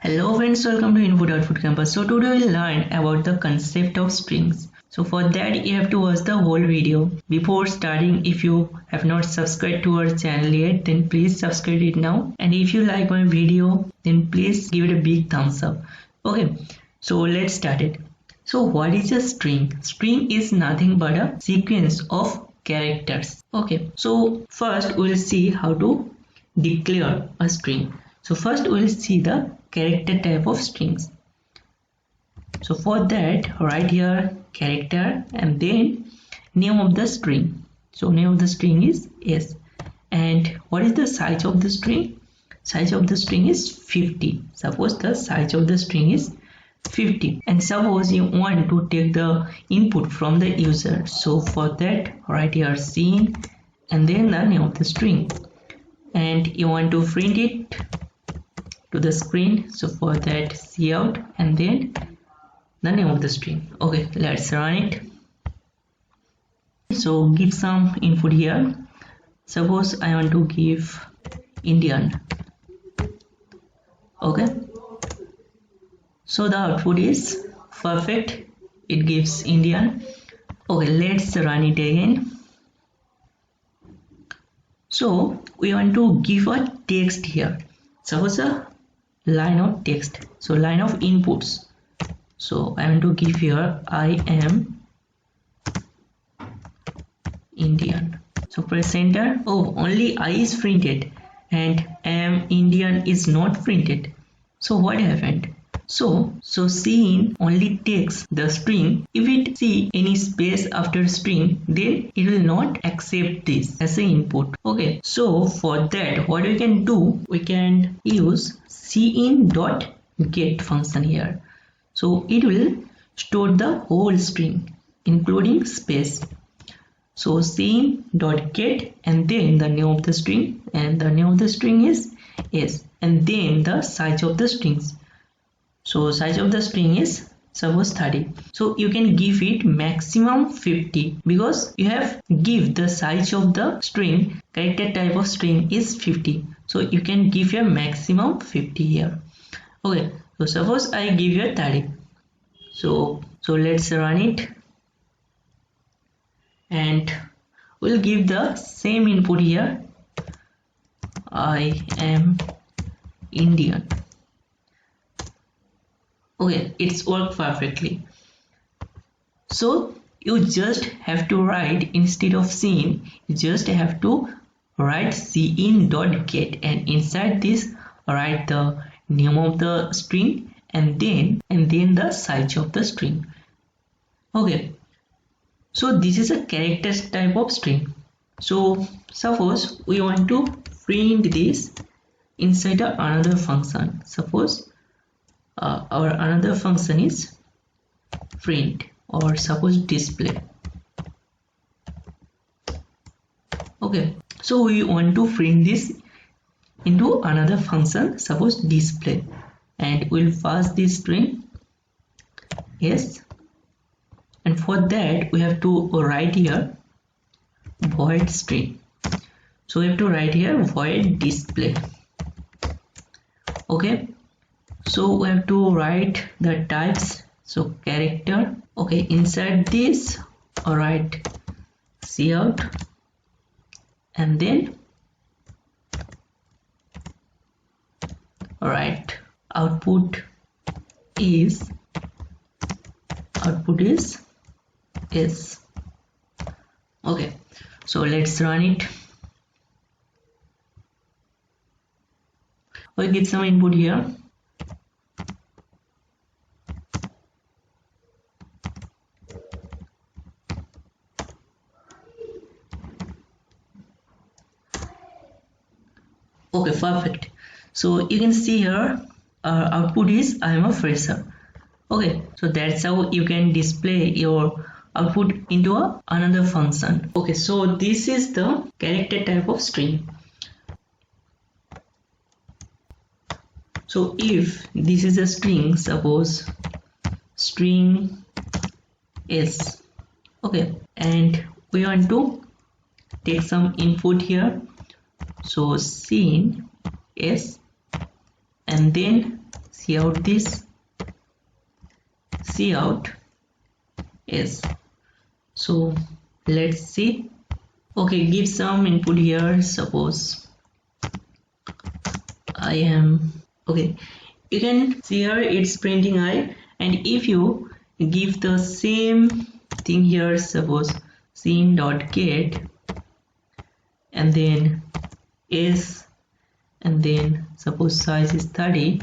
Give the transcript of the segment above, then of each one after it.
Hello friends, welcome to Input Output Campus. So today we'll learn about the concept of strings. So for that you have to watch the whole video. Before starting, if you have not subscribed to our channel yet, then please subscribe it now. And if you like my video, then please give it a big thumbs up. Okay, so let's start it. So what is a string? String is nothing but a sequence of characters. Okay, so first we'll see how to declare a string. So first we'll see the character type of strings. So for that, write here character and then name of the string. So name of the string is S. And what is the size of the string? Size of the string is 50. Suppose the size of the string is 50, and suppose you want to take the input from the user. So for that, write here scene and then the name of the string, and you want to print it to the screen. So for that, cout and then the name of the string. Okay, let's run it. So give some input here. Suppose I want to give Indian. Okay, so the output is perfect, it gives Indian. Okay, let's run it again. So we want to give a text here. Suppose a line of text, so line of inputs. So I want to give here I am Indian. So press enter. Oh, only I is printed and am Indian is not printed. So what happened? So scene only takes the string. If it see any space after string, then it will not accept this as an input. Okay, so for that, what we can do, we can use cin.get function here. So it will store the whole string including space. So cin.get and then the name of the string, and the name of the string is S, and then the size of the strings. So size of the string is suppose 30. So you can give it maximum 50 because you have give the size of the string, character type of string is 50. So you can give a maximum 50 here. Okay, so suppose I give you a 30. So let's run it and we'll give the same input here. I am Indian. Okay, it's worked perfectly. So you just have to write, instead of scene, you just have to write cin.get, and inside this write the name of the string and then the size of the string. Okay, so this is a character type of string. So suppose we want to print this inside another function. Suppose our another function is print, or suppose display. Okay, so we want to print this into another function, suppose display, and we'll pass this string yes, and for that we have to write here void string. So we have to write here void display. Okay, so we have to write the types. So character. Okay, inside this write cout and then write output is S. Okay, so let's run it. We'll get some input here. Okay, perfect. So you can see here our output is I am a fresher. Okay, so that's how you can display your output into another function. Okay, so this is the character type of string. So if this is a string, suppose string S. Okay, and we want to take some input here. So scene S and then cout this, cout is. So let's see. Okay, give some input here. Suppose I am okay. You can see here it's printing I, and if you give the same thing here, suppose scene.get and then s and then suppose size is 30,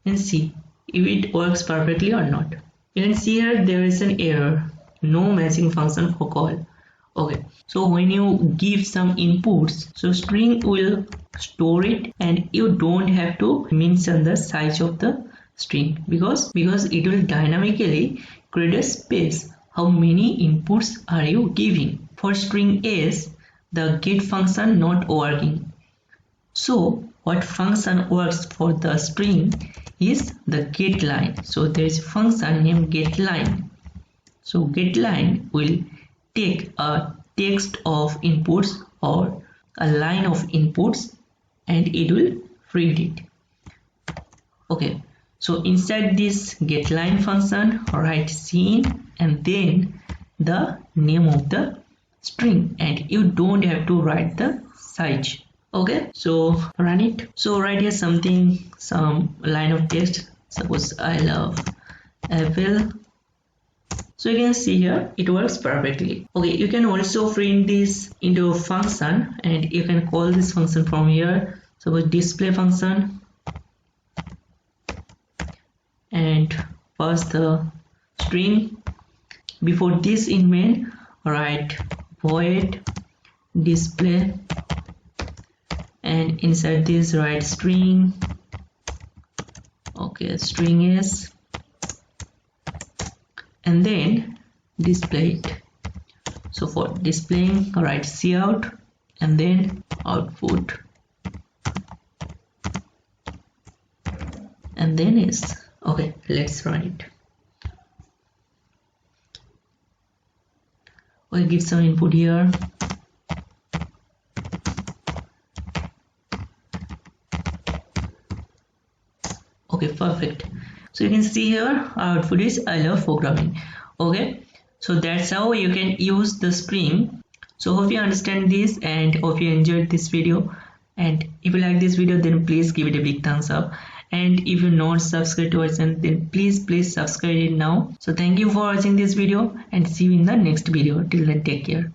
and see if it works perfectly or not. You can see here there is an error, no matching function for call. Okay, so when you give some inputs, so string will store it and you don't have to mention the size of the string because it will dynamically create a space. How many inputs are you giving? For string s, the get function not working. So what function works for the string is the getLine. So there is a function named getLine. So getLine will take a text of inputs or a line of inputs and it will print it. Okay, so inside this getLine function, write scene and then the name of the string, and you don't have to write the size. Okay, so run it. So write here something, some line of text. Suppose I love apple. So you can see here it works perfectly. Okay, you can also print this into a function and you can call this function from here. Suppose display function and pass the string. Before this in main, write void display and inside this write string. Okay, string is, and then display it. So for displaying, write cout and then output and then is. Okay, let's run it. We'll give some input here. Okay, perfect. So you can see here our output is I love programming. Okay, so that's how you can use the string. So hope you understand this and hope you enjoyed this video, and if you like this video then please give it a big thumbs up, and if you're not subscribed to our channel then please subscribe it now. So thank you for watching this video and see you in the next video. Till then, take care.